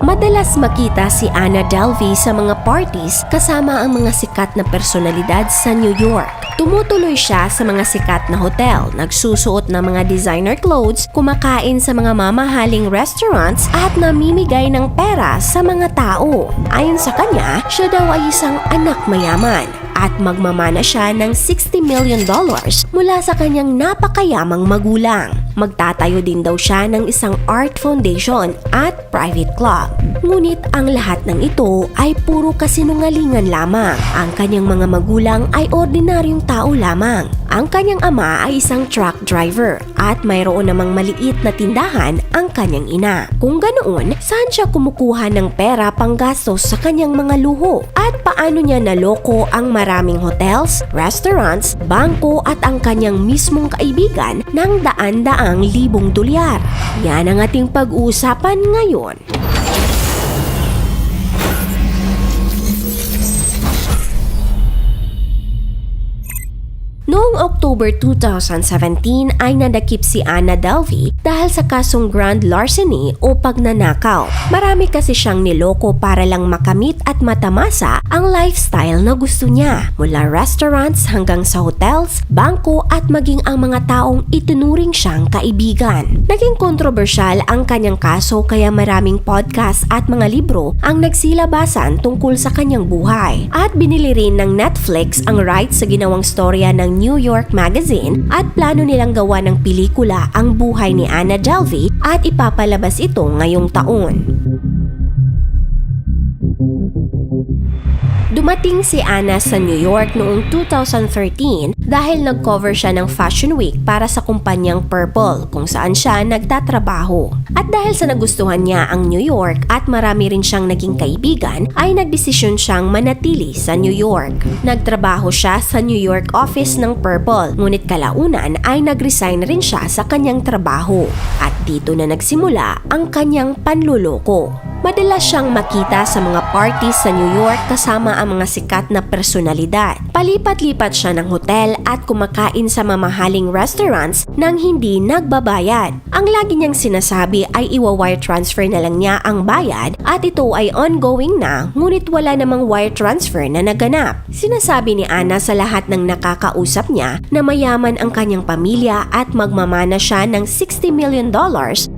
Madalas makita si Anna Delvey sa mga parties kasama ang mga sikat na personalidad sa New York. Tumutuloy siya sa mga sikat na hotel, nagsusuot ng mga designer clothes, kumakain sa mga mamahaling restaurants at namimigay ng pera sa mga tao. Ayon sa kanya, siya daw ay isang anak mayaman at magmamana siya ng $60 million mula sa kanyang napakayamang magulang. Magtatayo din daw siya ng isang art foundation at private club. Ngunit ang lahat ng ito ay puro kasinungalingan lamang. Ang kanyang mga magulang ay ordinaryong tao lamang. Ang kanyang ama ay isang truck driver at mayroon namang maliit na tindahan ang kanyang ina. Kung ganoon, saan siya kumukuha ng pera panggastos sa kanyang mga luho? At paano niya naloko ang maraming hotels, restaurants, bangko at ang kanyang mismong kaibigan ng daan-daang libong dolyar? Yan ang ating pag-uusapan ngayon. Noong October 2017 ay nadakip si Anna Delvey dahil sa kasong grand larceny o pagnanakaw. Marami kasi siyang niloko para lang makamit at matamasa ang lifestyle na gusto niya. Mula restaurants hanggang sa hotels, bangko at maging ang mga taong itinuring siyang kaibigan. Naging kontrobersyal ang kanyang kaso kaya maraming podcast at mga libro ang nagsilabasan tungkol sa kanyang buhay. At binili rin ng Netflix ang rights sa ginawang storya ng New York Magazine at plano nilang gawa ng pelikula ang buhay ni Anna Delvey at ipapalabas ito ngayong taon. Dumating si Anna sa New York noong 2013 dahil nag-cover siya ng Fashion Week para sa kumpanyang Purple kung saan siya nagtatrabaho. At dahil sa nagustuhan niya ang New York at marami rin siyang naging kaibigan, ay nagdesisyon siyang manatili sa New York. Nagtrabaho siya sa New York office ng Purple, ngunit kalaunan ay nag-resign rin siya sa kanyang trabaho. At dito na nagsimula ang kanyang panluloko. Madalas siyang makita sa mga parties sa New York kasama ang mga sikat na personalidad. Palipat-lipat siya ng hotel at kumakain sa mamahaling restaurants nang hindi nagbabayad. Ang lagi niyang sinasabi ay iwa-wire transfer na lang niya ang bayad at ito ay ongoing na, ngunit wala namang wire transfer na naganap. Sinasabi ni Anna sa lahat ng nakakausap niya na mayaman ang kanyang pamilya at magmamana siya ng $60 million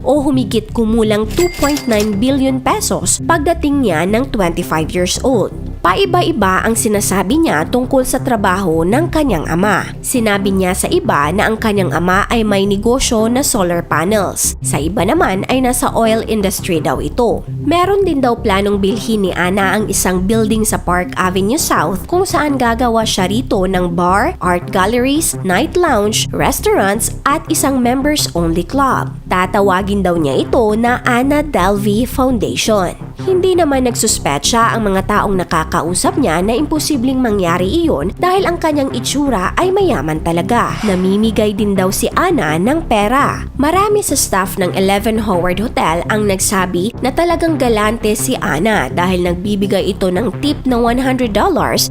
o humigit kumulang 2.9 billion pesos pagdating niya ng 25 years old. Paiba-iba ang sinasabi niya tungkol sa trabaho ng kanyang ama. Sinabi niya sa iba na ang kanyang ama ay may negosyo na solar panels. Sa iba naman ay nasa oil industry daw ito. Meron din daw planong bilhin ni Anna ang isang building sa Park Avenue South kung saan gagawa siya rito ng bar, art galleries, night lounge, restaurants at isang members-only club. Tatawagin daw niya ito na Anna Delvey Foundation. Hindi naman nagsuspetsa ang mga taong nakakausap niya na imposibleng mangyari iyon dahil ang kanyang itsura ay mayaman talaga. Namimigay din daw si Anna ng pera. Marami sa staff ng 11 Howard Hotel ang nagsabi na talagang galante si Anna dahil nagbibigay ito ng tip na $100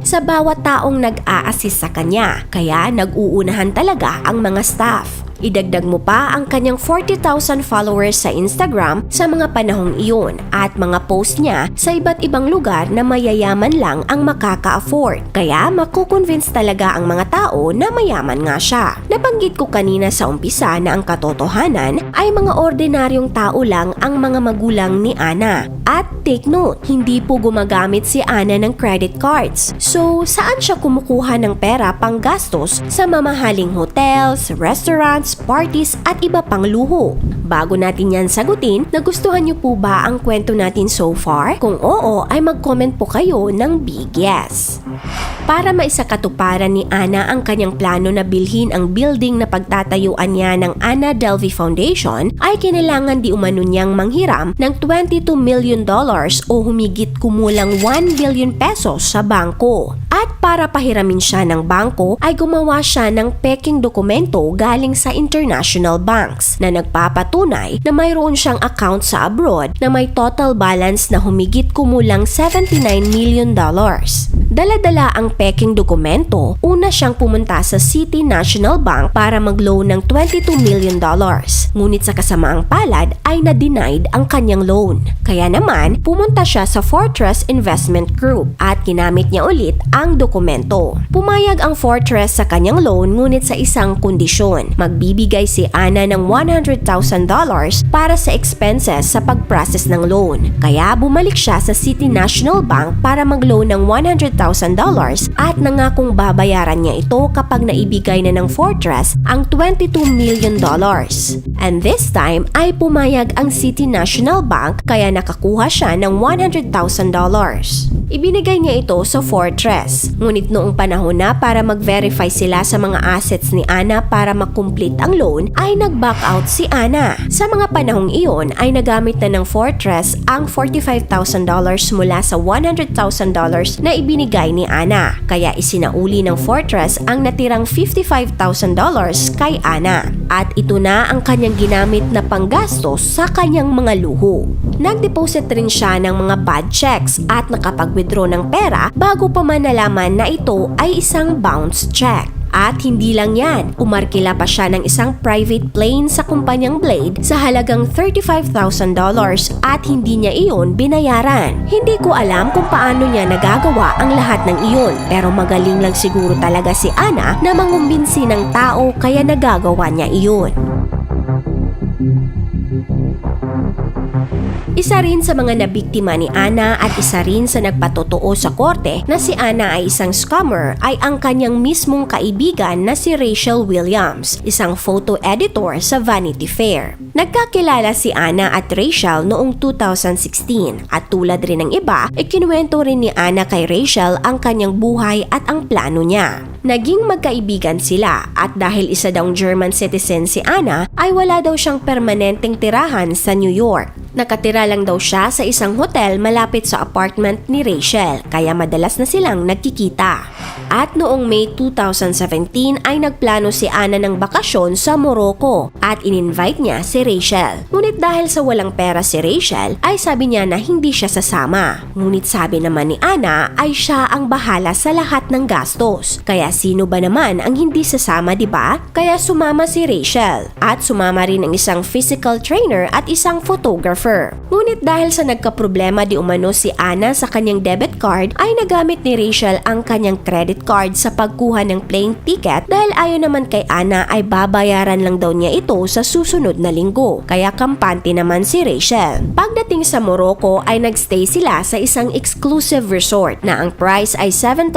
sa bawat taong nag-a-assist sa kanya. Kaya nag-uunahan talaga ang mga staff. Idagdag mo pa ang kanyang 40,000 followers sa Instagram sa mga panahong iyon at mga post niya sa iba't ibang lugar na mayayaman lang ang makaka-afford. Kaya makukonvince talaga ang mga tao na mayaman nga siya. Nabanggit ko kanina sa umpisa na ang katotohanan ay mga ordinaryong tao lang ang mga magulang ni Anna. At take note, hindi po gumagamit si Anna ng credit cards. So, saan siya kumukuha ng pera pang gastos sa mamahaling hotels, restaurants, parties at iba pang luho? Bago natin yan sagutin, nagustuhan niyo po ba ang kwento natin so far? Kung oo, ay mag-comment po kayo ng big yes. Para maisakatuparan ni Anna ang kanyang plano na bilhin ang building na pagtatayuan niya ng Anna Delvey Foundation, ay kinailangan di umano niyang manghiram ng $22 million o humigit kumulang 1 billion pesos sa bangko. At para pahiramin siya ng bangko ay gumawa siya ng peking dokumento galing sa international banks na nagpapatunay na mayroon siyang account sa abroad na may total balance na humigit kumulang $79 million. Dala-dala ang peking dokumento, una siyang pumunta sa City National Bank para mag-loan ng $22 million. Ngunit sa kasamaang palad ay na-denied ang kanyang loan. Kaya naman, pumunta siya sa Fortress Investment Group at ginamit niya ulit ang dokumento. Pumayag ang Fortress sa kanyang loan ngunit sa isang kondisyon. Magbibigay si Ana ng $100,000 para sa expenses sa pag-process ng loan. Kaya bumalik siya sa City National Bank para mag-loan ng $100,000 at nangakong babayaran niya ito kapag naibigay na ng Fortress ang $22 million. And this time ay pumayag ang City National Bank kaya nakakuha siya ng $100,000. Ibinigay niya ito sa Fortress. Ngunit noong panahon na para mag-verify sila sa mga assets ni Ana para makomplete ang loan ay nag-back out si Ana. Sa mga panahong iyon ay nagamit na ng Fortress ang $45,000 mula sa $100,000 na ibinigay ni Ana. Kaya isinauli ng Fortress ang natirang $55,000 kay Ana. At ito na ang kanyang ginamit na panggastos sa kanyang mga luho. Nag-deposit rin siya ng mga bad checks at nakapag-withdraw ng pera bago pa man nalaman na ito ay isang bounce check. At hindi lang yan, umarkila pa siya ng isang private plane sa kumpanyang Blade sa halagang $35,000 at hindi niya iyon binayaran. Hindi ko alam kung paano niya nagagawa ang lahat ng iyon, pero magaling lang siguro talaga si Ana na mangumbinsi ng tao kaya nagagawa niya iyon. Isa rin sa mga nabiktima ni Ana at isa rin sa nagpatotoo sa korte na si Ana ay isang scammer ay ang kanyang mismong kaibigan na si Rachel Williams, isang photo editor sa Vanity Fair. Nagkakilala si Ana at Rachel noong 2016 at tulad rin ng iba, ikinuwento rin ni Ana kay Rachel ang kanyang buhay at ang plano niya. Naging magkaibigan sila at dahil isa daw German citizen si Ana ay wala daw siyang permanenteng tirahan sa New York. Nakatira lang daw siya sa isang hotel malapit sa apartment ni Rachel kaya madalas na silang nagkikita. At noong May 2017 ay nagplano si Ana ng bakasyon sa Morocco at in-invite niya si Rachel. Ngunit dahil sa walang pera si Rachel ay sabi niya na hindi siya sasama. Ngunit sabi naman ni Ana ay siya ang bahala sa lahat ng gastos. Kaya sino ba naman ang hindi sasama, di ba? Kaya sumama si Rachel at sumama rin ang isang physical trainer at isang photographer. Ngunit dahil sa nagkaproblema di umano si Ana sa kanyang debit card ay nagamit ni Rachel ang kanyang credit card sa pagkuha ng plane ticket dahil ayon naman kay Ana ay babayaran lang daw niya ito sa susunod na linggo. Kaya kampante naman si Rachel. Pagdating sa Morocco ay nagstay sila sa isang exclusive resort na ang price ay $7,000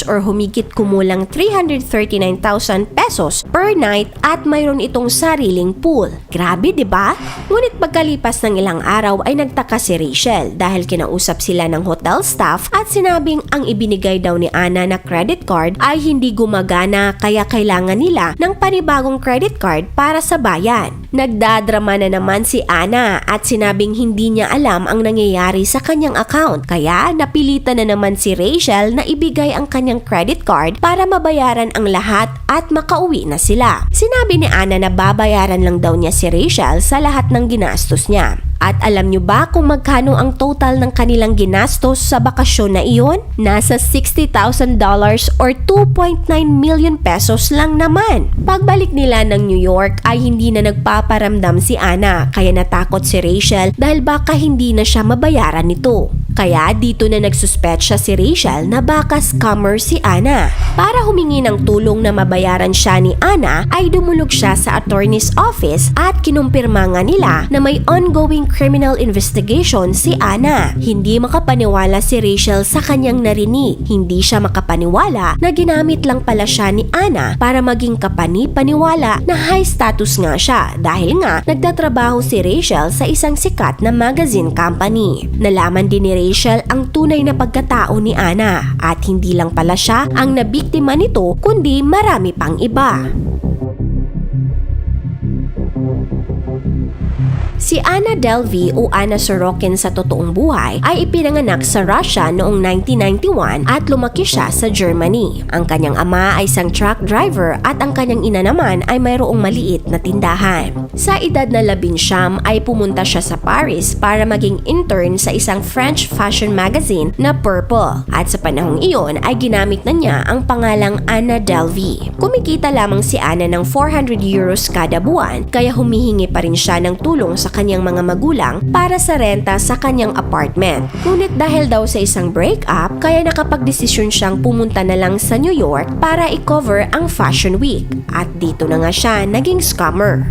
or humigit kumulang 339,000 pesos per night at mayroon itong sariling pool. Grabe, di ba? Ngunit pagkalipas ng ilang araw ay nagtaka si Rachel dahil kinausap sila ng hotel staff at sinabing ang ibinigay daw ni Ana na credit card ay hindi gumagana kaya kailangan nila ng panibagong credit card para sa bayan. Nagdadrama na naman si Ana at sinabing hindi niya alam ang nangyayari sa kanyang account kaya napilitan na naman si Rachel na ibigay ang kanyang credit card para mabayaran ang lahat at makauwi na sila. Sinabi ni Ana na babayaran lang daw niya si Rachel sa lahat ng ginastos niya. At alam nyo ba kung magkano ang total ng kanilang ginastos sa bakasyon na iyon? Nasa $60,000 or 2.9 million pesos lang naman. Pagbalik nila ng New York ay hindi na nagpaparamdam si Ana kaya natakot si Rachel dahil baka hindi na siya mabayaran nito. Kaya dito na nagsuspetsya si Rachel na baka scammer si Ana. Para humingi ng tulong na mabayaran siya ni Ana ay dumulog siya sa attorney's office at kinumpirma nga nila na may ongoing criminal investigation si Ana. Hindi makapaniwala si Rachel sa kanyang narinig. Hindi siya makapaniwala na ginamit lang pala siya ni Ana para maging kapani-paniwala na high status nga siya dahil nga nagtatrabaho si Rachel sa isang sikat na magazine company. Nalaman din ni Rachel ang tunay na pagkatao ni Ana at hindi lang pala siya ang nabiktima nito kundi marami pang iba. Si Anna Delvey o Anna Sorokin sa totoong buhay ay ipinanganak sa Russia noong 1991 at lumaki siya sa Germany. Ang kanyang ama ay isang truck driver at ang kanyang ina naman ay mayroong maliit na tindahan. Sa edad na 19 ay pumunta siya sa Paris para maging intern sa isang French fashion magazine na Purple at sa panahong iyon ay ginamit na niya ang pangalang Anna Delvey. Kumikita lamang si Anna ng 400 euros kada buwan kaya humihingi pa rin siya ng tulong sa kanyang mga magulang para sa renta sa kanyang apartment. Ngunit dahil daw sa isang breakup, kaya nakapagdesisyon siyang pumunta na lang sa New York para i-cover ang Fashion Week. At dito na nga siya naging scammer.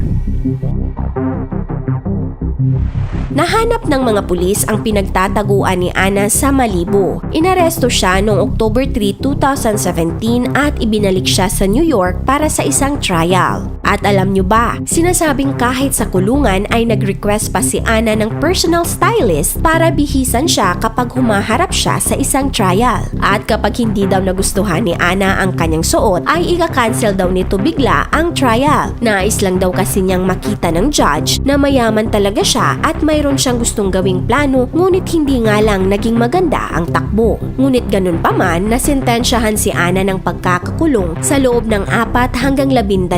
Nahanap ng mga pulis ang pinagtataguan ni Anna sa Malibu. Inaresto siya noong October 3, 2017 at ibinalik siya sa New York para sa isang trial. At alam nyo ba, sinasabing kahit sa kulungan ay nag-request pa si Anna ng personal stylist para bihisan siya kapag humaharap siya sa isang trial. At kapag hindi daw nagustuhan ni Anna ang kanyang suot, ay ika-cancel daw nito bigla ang trial. Nais lang daw kasi niyang makita ng judge na mayaman talaga siya at mayroon siyang gustong gawing plano, ngunit hindi nga lang naging maganda ang takbo. Ngunit ganun pa man, nasentensyahan si Anna ng pagkakakulong sa loob ng 4 hanggang 12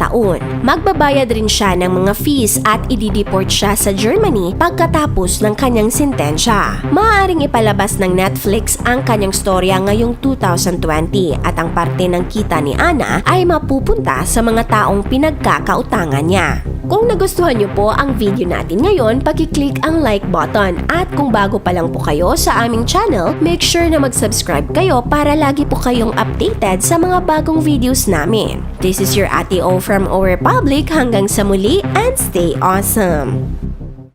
taon. Magbabayad rin siya ng mga fees at idideport siya sa Germany pagkatapos ng kanyang sentensya. Maaaring ipalabas ng Netflix ang kanyang storya ngayong 2020 at ang parte ng kita ni Anna ay mapupunta sa mga taong pinagkakautangan niya. Kung nagustuhan niyo po ang video natin ngayon, paki-click ang like button at kung bago pa lang po kayo sa aming channel, make sure na mag-subscribe kayo para lagi po kayong updated sa mga bagong videos namin. This is your Ate O from O Republic. Hanggang sa muli and stay awesome!